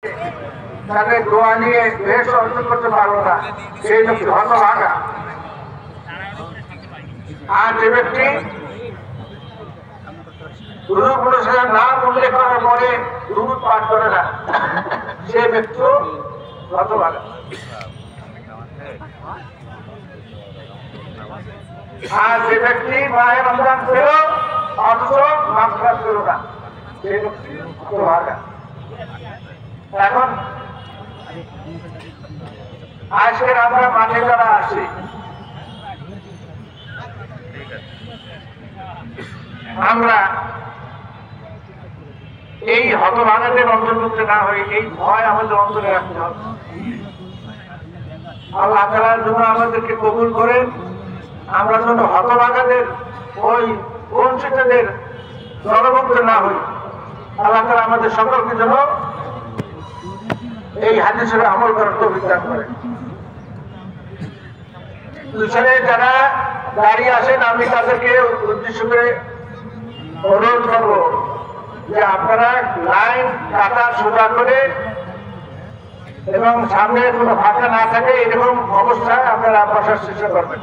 তাদের দোয়া নিয়ে বেশ অর্জন করতে পারলো না, সেই লোকটি হতভাগা। আর যে ব্যক্তি পূর্বপুরুষের নাম উল্লেখ করার পরে দুরূদ পাঠ করে না, সে ব্যক্তি হতভাগা। আর যে ব্যক্তি মাহে রমজান পেল অথচ মাগফিরাত পেল না, সেই ব্যক্তি হতভাগা। এখন আজকের আমরা মাঠে যারা আসি, আমরা এই হতভাগাদের অন্তর্ভুক্ত না হয়ে এই ভয় আমাদের অন্তরে রাখতে হবে। আল্লাহ তাআলার জন্য আমাদেরকে কবুল করেন, আমরা যেন হতভাগাদের ওই বঞ্চিতদের দলভুক্ত না হই। আল্লাহ তাআলা আমাদের সকলকে যেন এই হাদিসের আমল করার তৌফিক দান করেন। পিছনে যারা দাঁড়িয়ে আছেন, আমি তাদেরকে উদ্দেশ্য করে অনুরোধ করবো যে আপনারা লাইন কাটা সোজা করে এবং সামনে কোনো ফাঁকা না থাকে এরকম অবস্থায় আপনারা বসার চেষ্টা করবেন।